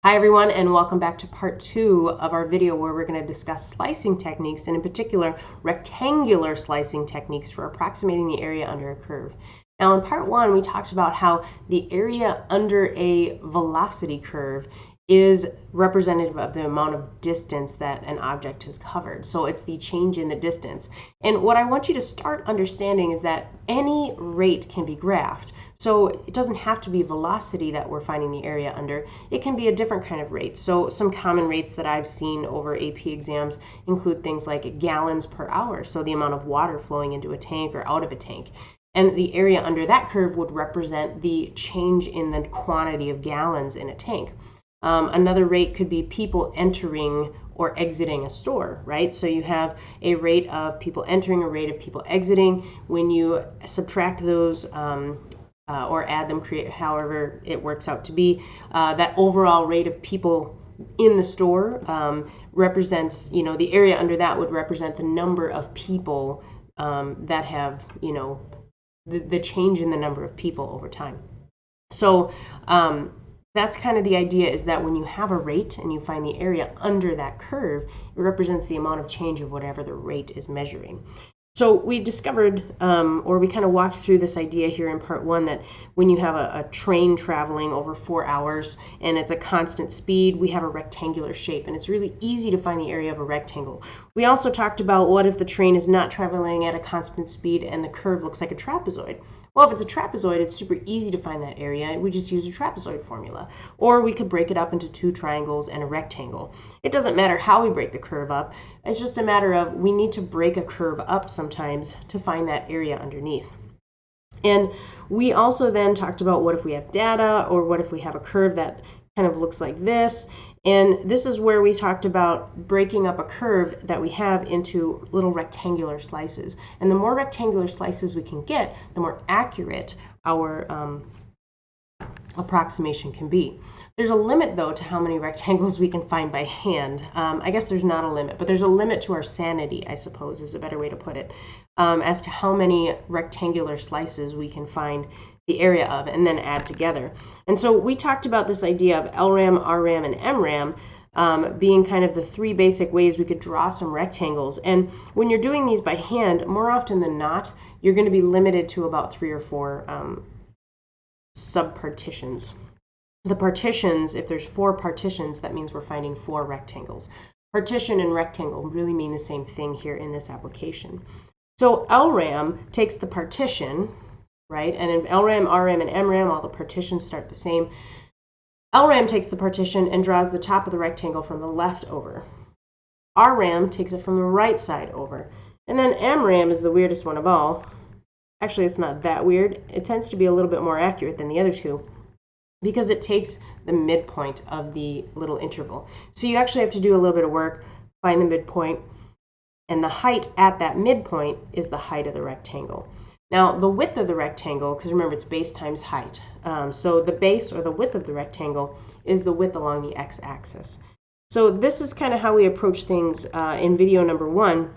Hi everyone, and welcome back to part 2 of our video where we're going to discuss slicing techniques, and in particular rectangular slicing techniques for approximating the area under a curve. Now in part 1 we talked about how the area under a velocity curve is representative of the amount of distance that an object has covered. So it's the change in the distance. And what I want you to start understanding is that any rate can be graphed. So it doesn't have to be velocity that we're finding the area under. It can be a different kind of rate. So some common rates that I've seen over AP exams include things like gallons per hour, so the amount of water flowing into a tank or out of a tank. And the area under that curve would represent the change in the quantity of gallons in a tank. Another rate could be people entering or exiting a store, right? So you have a rate of people entering, a rate of people exiting. When you subtract those or add them, create however it works out to be, that overall rate of people in the store represents, the area under that would represent the number of people that have, the change in the number of people over time. So that's kind of the idea, is that when you have a rate and you find the area under that curve, it represents the amount of change of whatever the rate is measuring. So we discovered, or we kind of walked through this idea here in part 1, that when you have a train traveling over 4 hours and it's a constant speed, we have a rectangular shape, and it's really easy to find the area of a rectangle. We also talked about what if the train is not traveling at a constant speed and the curve looks like a trapezoid. Well, if it's a trapezoid, it's super easy to find that area. We just use a trapezoid formula. Or we could break it up into 2 triangles and a rectangle. It doesn't matter how we break the curve up. It's just a matter of we need to break a curve up sometimes to find that area underneath. And we also then talked about what if we have data, or what if we have a curve that kind of looks like this. And this is where we talked about breaking up a curve that we have into little rectangular slices. And the more rectangular slices we can get, the more accurate our approximation can be. There's a limit, though, to how many rectangles we can find by hand. I guess there's not a limit, but there's a limit to our sanity, I suppose, is a better way to put it, as to how many rectangular slices we can find the area of and then add together. And so we talked about this idea of LRAM, RRAM, and MRAM being kind of the 3 basic ways we could draw some rectangles. And when you're doing these by hand, more often than not, you're going to be limited to about 3 or 4 subpartitions. The partitions, if there's 4 partitions, that means we're finding 4 rectangles. Partition and rectangle really mean the same thing here in this application. So LRAM takes the partition, right? And in LRAM, RRAM, and MRAM, all the partitions start the same. LRAM takes the partition and draws the top of the rectangle from the left over. RRAM takes it from the right side over. And then MRAM is the weirdest one of all. Actually, it's not that weird. It tends to be a little bit more accurate than the other 2 because it takes the midpoint of the little interval. So you actually have to do a little bit of work, find the midpoint, and the height at that midpoint is the height of the rectangle. Now, the width of the rectangle, because remember, it's base times height. So the base, or the width of the rectangle, is the width along the x-axis. So this is kind of how we approach things in video number 1.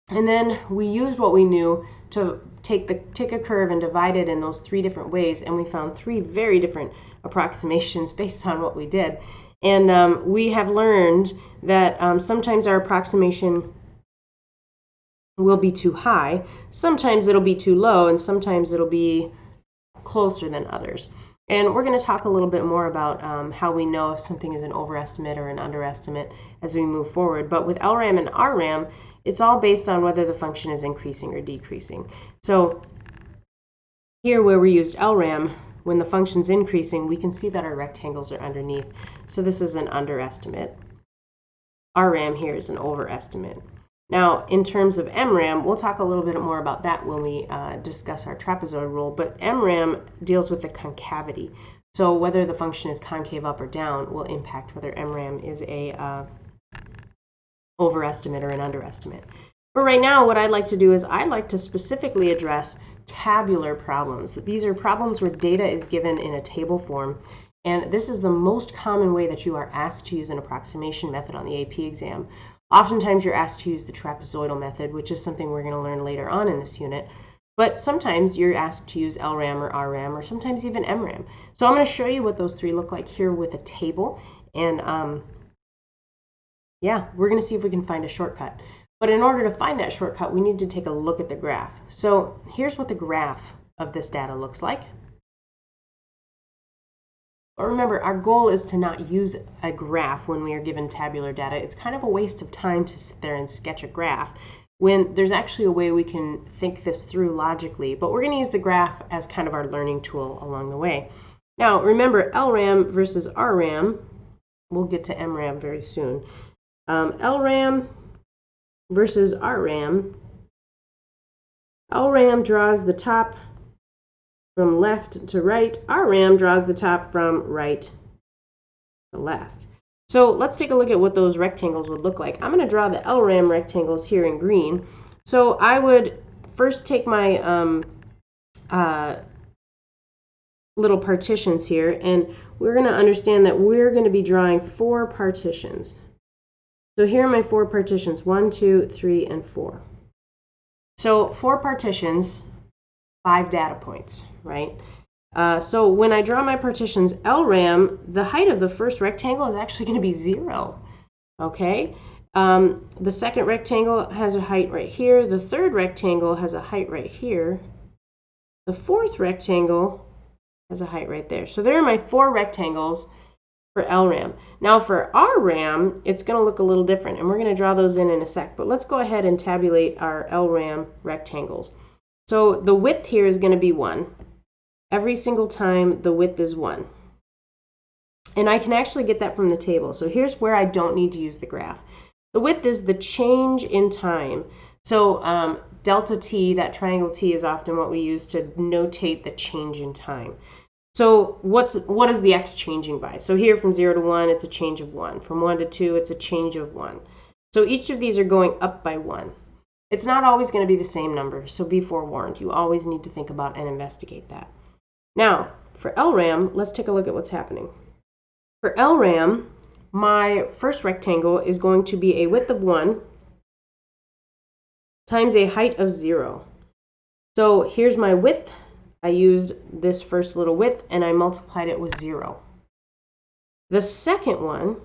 And then we used what we knew to take a curve and divide it in those 3 different ways, and we found 3 very different approximations based on what we did. And we have learned that sometimes our approximation will be too high, sometimes it'll be too low, and sometimes it'll be closer than others. And we're going to talk a little bit more about how we know if something is an overestimate or an underestimate as we move forward. But with LRAM and RRAM, it's all based on whether the function is increasing or decreasing. So here where we used LRAM, when the function's increasing, we can see that our rectangles are underneath. So this is an underestimate. RRAM here is an overestimate. Now, in terms of MRAM, we'll talk a little bit more about that when we discuss our trapezoid rule, but MRAM deals with the concavity. So whether the function is concave up or down will impact whether MRAM is a overestimate or an underestimate. But right now, what I'd like to do is I'd like to specifically address tabular problems. These are problems where data is given in a table form, and this is the most common way that you are asked to use an approximation method on the AP exam. Oftentimes you're asked to use the trapezoidal method, which is something we're going to learn later on in this unit. But sometimes you're asked to use LRAM or RRAM, or sometimes even MRAM. So I'm going to show you what those 3 look like here with a table. And yeah, we're going to see if we can find a shortcut. But in order to find that shortcut, we need to take a look at the graph. So here's what the graph of this data looks like. But remember, our goal is to not use a graph when we are given tabular data. It's kind of a waste of time to sit there and sketch a graph when there's actually a way we can think this through logically. But we're going to use the graph as kind of our learning tool along the way. Now, remember, LRAM versus RRAM. We'll get to MRAM very soon. LRAM versus RRAM. LRAM draws the top from left to right. RRAM draws the top from right to left. So let's take a look at what those rectangles would look like. I'm going to draw the LRAM rectangles here in green. So I would first take my little partitions here, and we're going to understand that we're going to be drawing 4 partitions. So here are my 4 partitions, 1, 2, 3, and 4. So 4 partitions, 5 data points, right? So when I draw my partitions, LRAM, the height of the first rectangle is actually going to be 0, okay? The second rectangle has a height right here. The third rectangle has a height right here. The fourth rectangle has a height right there. So there are my 4 rectangles for LRAM. Now for RRAM, it's going to look a little different, and we're going to draw those in a sec. But let's go ahead and tabulate our LRAM rectangles. So the width here is going to be 1. Every single time the width is 1. And I can actually get that from the table. So here's where I don't need to use the graph. The width is the change in time. So delta t, that triangle t, is often what we use to notate the change in time. So what is the x changing by? So here from 0 to 1, it's a change of 1. From 1 to 2, it's a change of 1. So each of these are going up by 1. It's not always going to be the same number, so be forewarned. You always need to think about and investigate that. Now, for LRAM, let's take a look at what's happening. For LRAM, my first rectangle is going to be a width of 1 times a height of 0. So here's my width. I used this first little width, and I multiplied it with 0. The second one,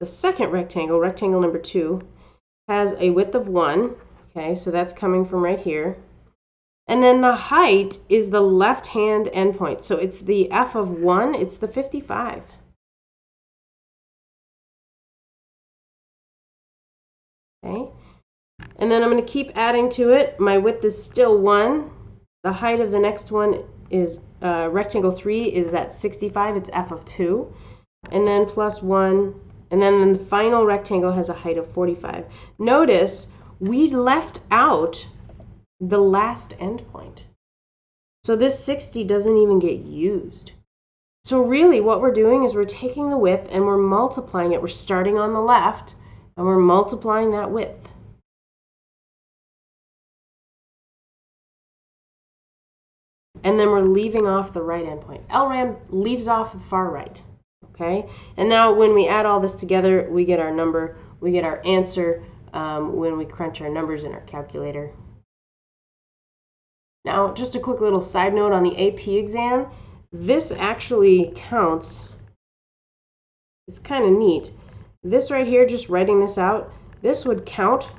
the second rectangle, rectangle number 2, has a width of 1. Okay, so that's coming from right here. And then the height is the left-hand endpoint. So it's the f of 1, it's the 55. Okay, and then I'm going to keep adding to it. My width is still 1. The height of the next one is rectangle 3 is that 65. It's f of 2. And then plus 1. And then the final rectangle has a height of 45. Notice we left out the last endpoint. So this 60 doesn't even get used. So really what we're doing is we're taking the width and we're multiplying it. We're starting on the left and we're multiplying that width. And then we're leaving off the right endpoint. LRAM leaves off the far right. Okay? And now when we add all this together, we get our number, we get our answer when we crunch our numbers in our calculator. Now, just a quick little side note on the AP exam. This actually counts. It's kind of neat. This right here, just writing this out, this would count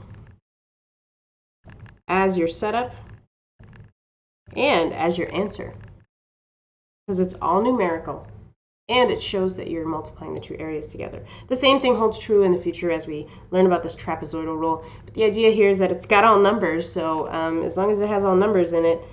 as your setup and as your answer, because it's all numerical and it shows that you're multiplying the 2 areas together. The same thing holds true in the future as we learn about this trapezoidal rule, but the idea here is that it's got all numbers, so as long as it has all numbers in it,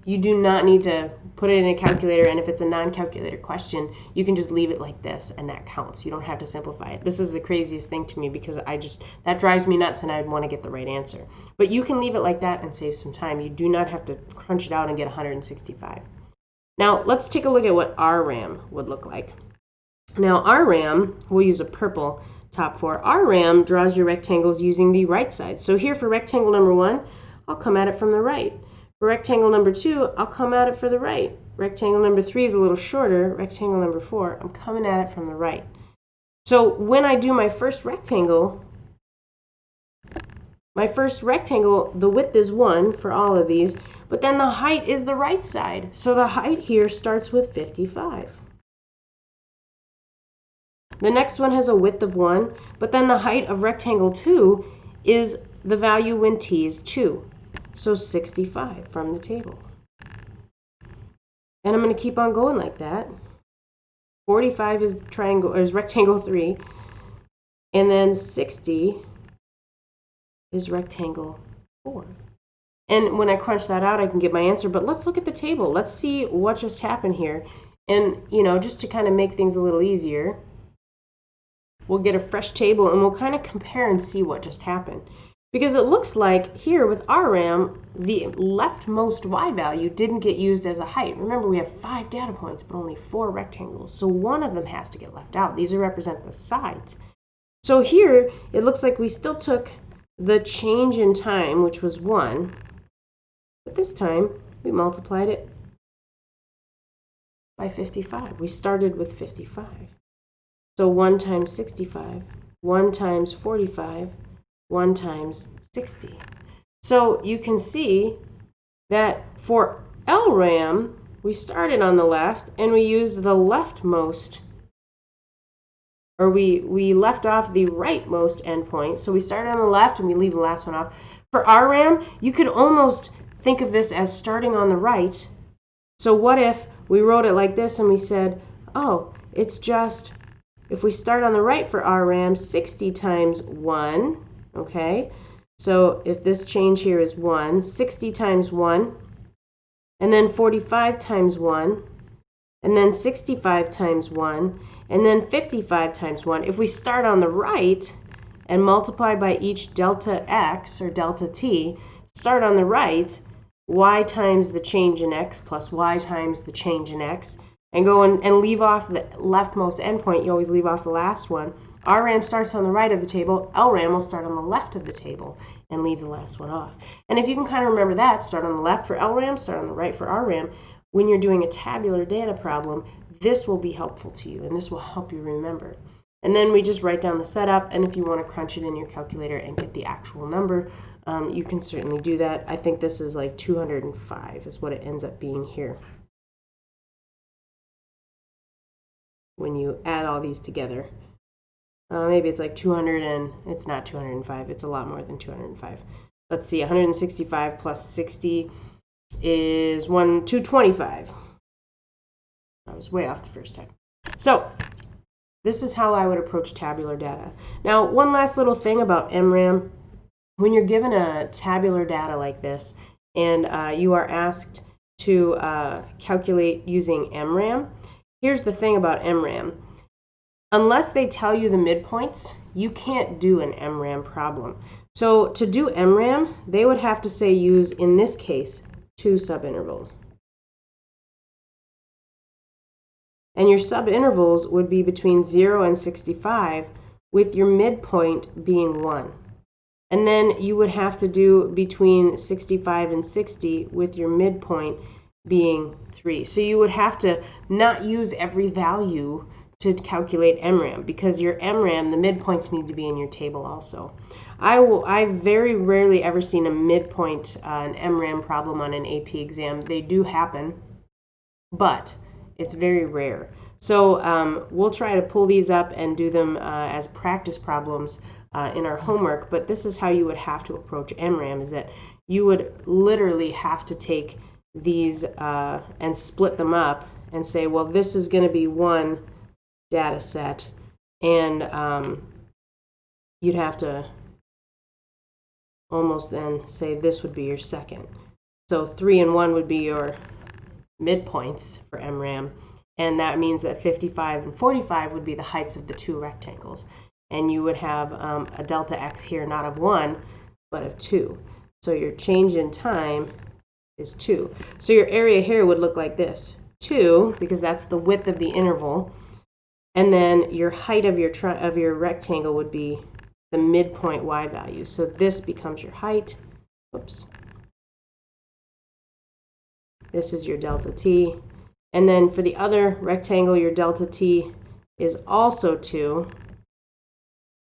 you do not need to put it in a calculator, and if it's a non-calculator question, you can just leave it like this and that counts. You don't have to simplify it. This is the craziest thing to me because that drives me nuts and I'd want to get the right answer. But you can leave it like that and save some time. You do not have to crunch it out and get 165. Now let's take a look at what RRAM would look like. Now RRAM, we'll use a purple top for. RRAM draws your rectangles using the right side. So here for rectangle number 1, I'll come at it from the right. For rectangle number 2, I'll come at it for the right. Rectangle number 3 is a little shorter. Rectangle number 4, I'm coming at it from the right. So when I do my first rectangle, the width is 1 for all of these, but then the height is the right side. So the height here starts with 55. The next one has a width of 1, but then the height of rectangle 2 is the value when t is 2. So 65 from the table. And I'm going to keep on going like that. 45 is triangle, or is rectangle 3. And then 60 is rectangle 4. And when I crunch that out, I can get my answer. But let's look at the table. Let's see what just happened here. And, you know, just to kind of make things a little easier, we'll get a fresh table and we'll kind of compare and see what just happened. Because it looks like here with RRAM, the leftmost y value didn't get used as a height. Remember, we have 5 data points, but only 4 rectangles. So one of them has to get left out. These represent the sides. So here, it looks like we still took the change in time, which was 1. But this time, we multiplied it by 55. We started with 55. So 1 times 65, 1 times 45, 1 times 60. So you can see that for LRAM, we started on the left and we used the leftmost, or we left off the rightmost endpoint. So we started on the left and we leave the last one off. For RRAM, you could almost think of this as starting on the right. So what if we wrote it like this and we said, oh, it's just, if we start on the right for RRAM, 60 times 1, okay? So if this change here is 1, 60 times 1, and then 45 times 1, and then 65 times 1, and then 55 times 1. If we start on the right and multiply by each delta x, or delta t, start on the right, y times the change in x plus y times the change in x, and go and leave off the leftmost endpoint. You always leave off the last one. RRAM starts on the right of the table. LRAM will start on the left of the table and leave the last one off. And if you can kind of remember that, start on the left for LRAM, start on the right for RRAM, when you're doing a tabular data problem, this will be helpful to you, and this will help you remember. And then we just write down the setup, and if you want to crunch it in your calculator and get the actual number, you can certainly do that. I think this is like 205 is what it ends up being here when you add all these together. Maybe it's like 200, and it's not 205. It's a lot more than 205. Let's see, 165 plus 60 is 225. I was way off the first time. So this is how I would approach tabular data. Now, one last little thing about MRAM. When you're given a tabular data like this, and you are asked to calculate using MRAM, here's the thing about MRAM. Unless they tell you the midpoints, you can't do an MRAM problem. So to do MRAM, they would have to say use, in this case, 2 subintervals. And your subintervals would be between 0 and 65, with your midpoint being 1. And then you would have to do between 65 and 60, with your midpoint being 3. So you would have to not use every value to calculate MRAM, because your MRAM, the midpoints need to be in your table also. I've very rarely ever seen a midpoint, an MRAM problem on an AP exam. They do happen, but it's very rare. So we'll try to pull these up and do them as practice problems in our homework, but this is how you would have to approach MRAM, is that you would literally have to take these and split them up and say, well, this is going to be one data set, and you'd have to almost then say this would be your second. So 3 and 1 would be your midpoints for MRAM, and that means that 55 and 45 would be the heights of the 2 rectangles. And you would have a delta x here, not of 1, but of 2. So your change in time is 2. So your area here would look like this, 2, because that's the width of the interval. And then your height of your rectangle would be the midpoint y value. So this becomes your height. Oops. This is your delta t. And then for the other rectangle, your delta t is also 2.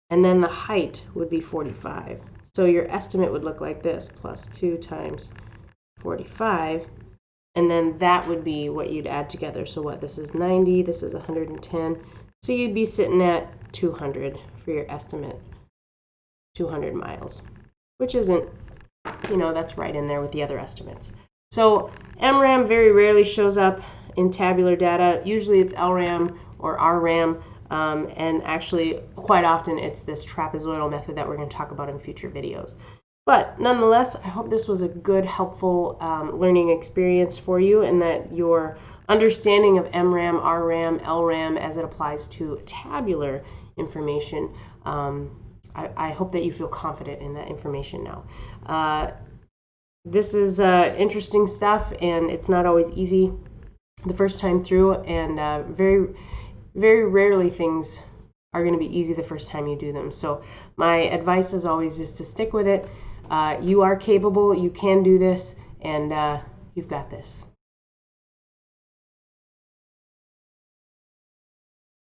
And then the height would be 45. So your estimate would look like this, plus 2 times 45. And then that would be what you'd add together. So what, this is 90, this is 110, So you'd be sitting at 200 for your estimate, 200 miles, which isn't, you know, that's right in there with the other estimates. So MRAM very rarely shows up in tabular data. Usually it's LRAM or RRAM, and actually quite often it's this trapezoidal method that we're going to talk about in future videos. But nonetheless, I hope this was a good, helpful learning experience for you, and that your understanding of MRAM, RRAM, LRAM as it applies to tabular information, I hope that you feel confident in that information now. This is interesting stuff, and it's not always easy the first time through, and very, very rarely things are going to be easy the first time you do them. So my advice, as always, is to stick with it. You are capable, you can do this, and you've got this.